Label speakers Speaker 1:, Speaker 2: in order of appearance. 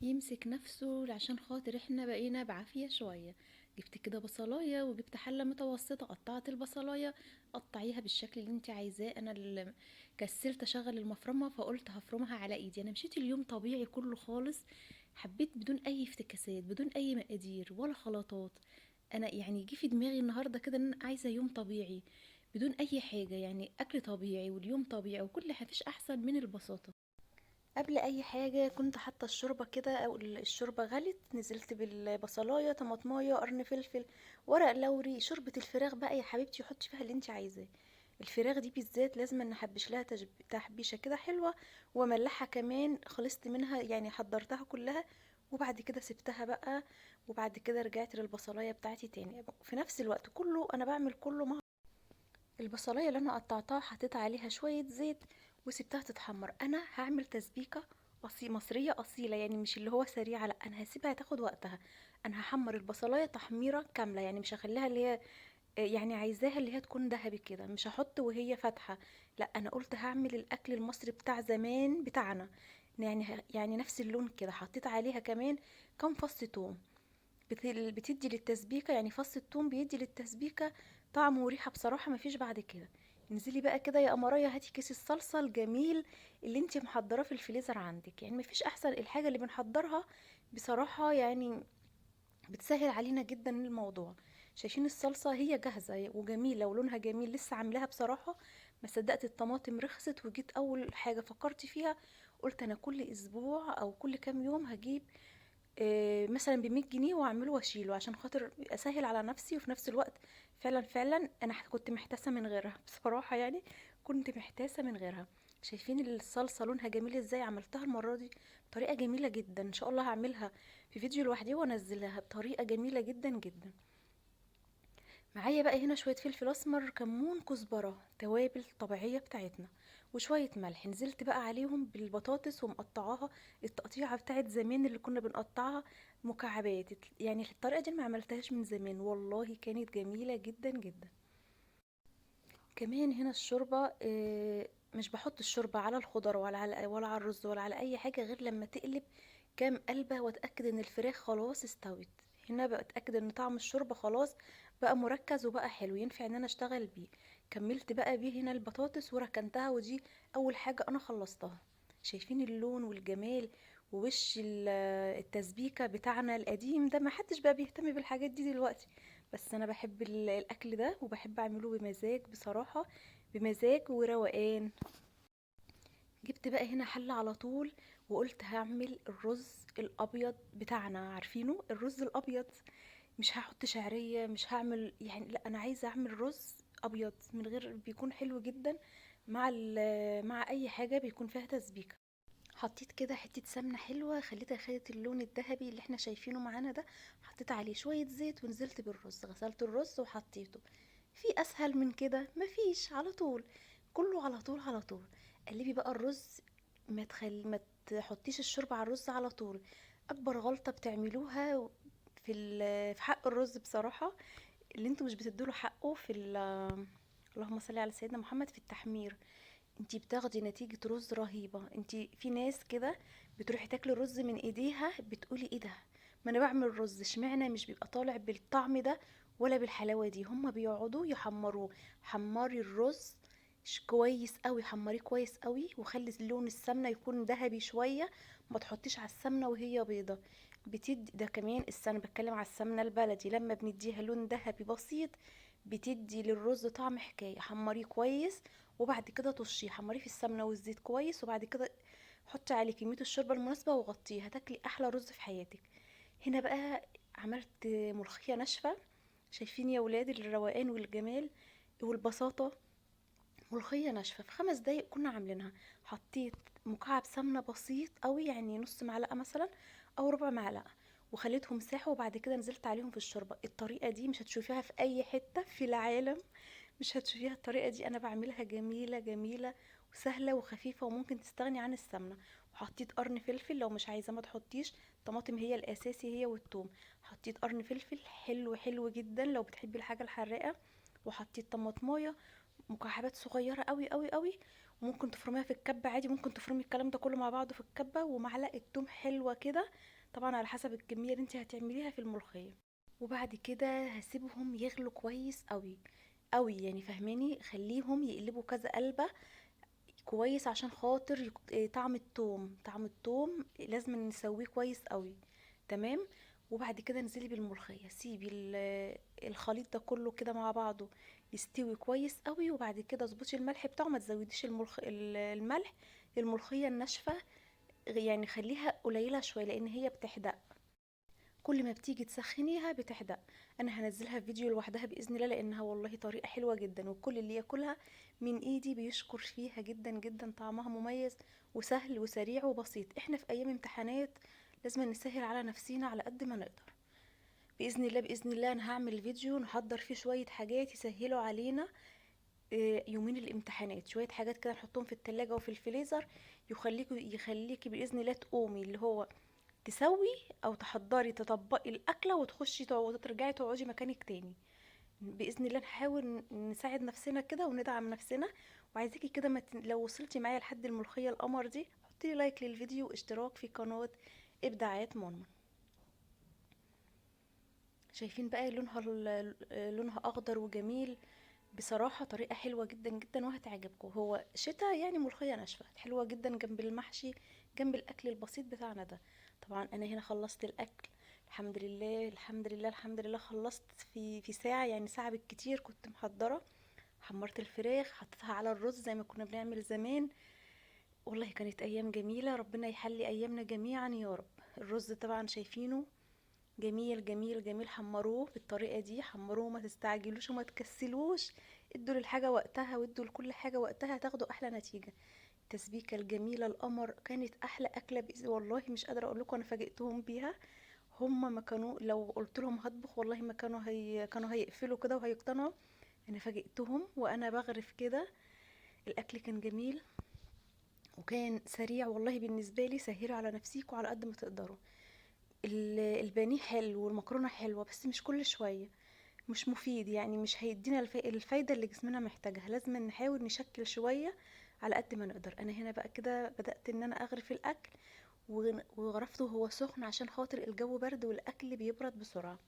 Speaker 1: يمسك نفسه عشان خاطر احنا بقينا بعافية شوية. جبت كده بصلاية وجبت حلة متوسطة، قطعت البصلاية. قطعيها بالشكل اللي انت عايزاه. انا اللي كسلت اشغل المفرمة فقلت هفرمها على ايدي. انا مشيت اليوم طبيعي كله خالص. حبيت بدون اي افتكاسات، بدون اي مقادير ولا خلطات. انا يعني جه في دماغي النهارده كده ان انا عايزه يوم طبيعي، بدون اي حاجه، يعني اكل طبيعي واليوم طبيعي وكل حاجه، مفيش احسن من البساطه. قبل اي حاجه كنت حاطه الشوربه كده، او الشوربه غلت، نزلت بالبصلايه، طماطمايه، قرن فلفل، ورق لوري. شوربه الفراخ بقى يا حبيبتي حطي فيها اللي انت عايزاه. الفراخ دي بالذات لازم نحبش لها تحبيشه كده حلوه، وملحها كمان. خلصت منها يعني حضرتها كلها، وبعد كده سبتها بقى. وبعد كده رجعت للبصلايه بتاعتي تاني في نفس الوقت كله. انا بعمل كله مع البصلايه اللي انا قطعتها، حطيت عليها شويه زيت وسبتها تتحمر. انا هعمل تسبيكه مصريه اصيله، يعني مش اللي هو سريعه، لا انا هسيبها تاخد وقتها. انا هحمر البصلايه تحميره كامله، يعني مش هخليها اللي هي يعني عايزاها اللي هي تكون ذهبي كده، مش هحط وهي فاتحه. لا انا قلت هعمل الاكل المصري بتاع زمان بتاعنا، يعني يعني نفس اللون كده. حطيت عليها كمان كام فص توم. بتدي للتسبيكة، يعني فص الثوم بيدي للتسبيكة طعم وريحة بصراحة مفيش بعد كده. انزلي بقى كده يا قمرايه، هاتي كيس الصلصة الجميل اللي انتي محضراه في الفريزر عندك. يعني مفيش احسن الحاجة اللي بنحضرها بصراحة، يعني بتسهل علينا جدا الموضوع. شايفين الصلصة هي جاهزة وجميلة ولونها جميل، لسه عاملاها بصراحة. ما صدقت الطماطم رخصت، وجيت اول حاجة فكرت فيها قلت انا كل اسبوع او كل كام يوم هجيب مثلا ب100 جنيه واعمله واشيله، عشان خاطر اسهل على نفسي. وفي نفس الوقت فعلا فعلا انا كنت محتاسه من غيرها بصراحه يعني. كنت محتاسه من غيرها. شايفين الصلصه لونها جميل ازاي؟ عملتها المره دي بطريقه جميله جدا. ان شاء الله هعملها في فيديو لوحدي وانزلها بطريقه جميله جدا جدا. معايا بقى هنا شوية فلفل اسمر، كمون، كزبرة، توابل طبيعية بتاعتنا، وشوية ملح. نزلت بقى عليهم بالبطاطس ومقطعاها التقطيعة بتاعت زمان اللي كنا بنقطعها مكعبات. يعني الطريقة دي أنا ما عملتهاش من زمان، والله كانت جميلة جدا جدا. كمان هنا الشوربة مش بحط الشوربة على الخضر ولا على الرز ولا على اي حاجة غير لما تقلب كام قلبة واتأكد ان الفراخ خلاص استوت. هنا بتأكد ان طعم الشوربة خلاص بقى مركز وبقى حلو، ينفع ان انا اشتغل بيه. كملت بقى بيه هنا البطاطس وركنتها، ودي اول حاجة انا خلصتها. شايفين اللون والجمال ووش التسبيكة بتاعنا القديم ده؟ ما حدش بقى بيهتم بالحاجات دي دلوقتي. بس انا بحب الاكل ده وبحب اعمله بمزاج بصراحة، بمزاج وروقان. جبت بقى هنا حلة على طول، وقلت هعمل الرز الابيض بتاعنا، عارفينه الرز الابيض. مش هحط شعرية، مش هعمل يعني، لا انا عايزة اعمل رز ابيض من غير، بيكون حلو جدا مع مع اي حاجة بيكون فيها تسبيكة. حطيت كده حتة سمنة حلوة، خدت اللون الذهبي اللي احنا شايفينه معانا ده. حطيت عليه شوية زيت ونزلت بالرز، غسلت الرز وحطيته. في اسهل من كده؟ مفيش. على طول كله على طول على طول. قلبي بقى الرز. ما تحطيش الشوربة على الرز على طول. اكبر غلطة بتعملوها في حق الرز بصراحة، اللي انتوا مش بتدوله حقه اللهم صل على سيدنا محمد، في التحمير. انتي بتاخدي نتيجة رز رهيبة. انتي في ناس كده بتروحي تاكلي الرز من ايديها بتقولي ايه ده؟ ما انا بعمل رز اشمعنى مش بيبقى طالع بالطعم ده ولا بالحلاوة دي؟ هما بيقعدوا يحمروه. حمري الرز كويس قوي، حمريه كويس قوي، وخلي لون السمنة يكون ذهبي شوية. ما تحطيش على السمنة وهي بيضة. بتدي ده كمان السمنة، بتكلم على السمنة البلدي، لما بنديها لون ذهبي بسيط بتدي للرز طعم حكاية. حمريه كويس وبعد كده طشيه، حمريه في السمنه والزيت كويس، وبعد كده حطي عليه كميه الشوربه المناسبه وغطيه، هتاكلي احلى رز في حياتك. هنا بقى عملت ملوخيه ناشفه. شايفين يا ولاد الروقان والجمال والبساطه؟ ملوخيه ناشفه في 5 دقايق كنا عاملينها. حطيت مكعب سمنه بسيط قوي، يعني نص معلقه مثلا او ربع معلقه، وخليتهم ساحوا، وبعد كده نزلت عليهم في الشوربه. الطريقه دي مش هتشوفيها في اي حته في العالم، مش هتشوفيها. الطريقة دي انا بعملها جميلة جميلة وسهلة وخفيفة، وممكن تستغني عن السمنة. وحطيت قرن فلفل، لو مش عايزة ما تحطيش. طماطم هي الاساسي، هي والثوم. حطيت قرن فلفل حلو حلو جدا لو بتحبي الحاجة الحراقة. وحطيت طماطمايه مكعبات صغيره قوي قوي قوي، وممكن تفرميها في الكبه عادي، ممكن تفرمي الكلام ده كله مع بعضه في الكبه، ومعلقه توم حلوه كده، طبعا على حسب الكميه اللي انت هتعمليها في الملوخيه. وبعد كده هسيبهم يغلوا كويس قوي قوي، يعني فهماني، خليهم يقلبوا كذا قلبه كويس عشان خاطر طعم التوم لازم نسويه كويس قوي. تمام. وبعد كده انزلي بالملوخيه، سيبي الخليط ده كله كده مع بعضه يستوي كويس قوي، وبعد كده اظبطي الملح بتاعه، ما تزوديش الملح. الملوخيه الناشفه يعني خليها قليله شويه لان هي بتحدق، كل ما بتيجي تسخنيها بتحدق. انا هنزلها في فيديو لوحدها باذن الله، لانها والله طريقه حلوه جدا، وكل اللي ياكلها من ايدي بيشكر فيها جدا جدا، طعمها مميز وسهل وسريع وبسيط. احنا في ايام امتحانات لازم نسهل على نفسينا على قد ما نقدر. باذن الله باذن الله انا هعمل فيديو نحضر فيه شويه حاجات يسهلوا علينا يومين الامتحانات، شويه حاجات كده نحطهم في التلاجة وفي الفريزر، يخليكي باذن الله تقومي اللي هو تسوي او تحضري تطبقي الاكله وتخشي وترجعي تقعدي مكانك تاني. باذن الله نحاول نساعد نفسنا كده وندعم نفسنا. وعايزاكي كده لو وصلتي معايا لحد الملوخيه القمر دي، حطي لي لايك للفيديو واشتراك في قناه ابداعات منى. شايفين بقى لونها اخضر وجميل، بصراحه طريقه حلوه جدا جدا وهتعجبكم. هو شتا يعني ملوخيه ناشفه حلوه جدا جنب المحشي، جنب الاكل البسيط بتاعنا ده. طبعا انا هنا خلصت الاكل، الحمد لله الحمد لله الحمد لله، خلصت في ساعه، يعني ساعه بالكتير كنت محضره. حمرت الفراخ حطيتها على الرز زي ما كنا بنعمل زمان. والله كانت ايام جميله، ربنا يحلي ايامنا جميعا يا رب. الرز طبعا شايفينه جميل جميل جميل، حمروه بالطريقة دي، حمروه ما تستعجلوش وما تكسلوش، ادوا للحاجة وقتها وادوا لكل حاجة وقتها تاخدوا احلى نتيجة. التسبيكة الجميلة القمر كانت احلى اكلة والله مش قادرة اقول لكم، انا فاجئتهم بيها. هم ما كانوا، لو قلت لهم هطبخ والله ما كانوا هيقفلوا كده وهيقتنعوا. انا فاجئتهم وانا بغرف كده. الاكل كان جميل وكان سريع والله بالنسبة لي، سهلوا على نفسيكوا على قد ما تقدروا. البانيه حلو والمكرونة حلوة، بس مش كل شوية، مش مفيد، يعني مش هيدينا الفايدة اللي جسمنا محتاجها. لازم نحاول نشكل شوية على قد ما نقدر. انا هنا بقى كده بدأت ان انا اغرف الاكل، وغرفته وهو سخن عشان خاطر الجو برد والاكل بيبرد بسرعة.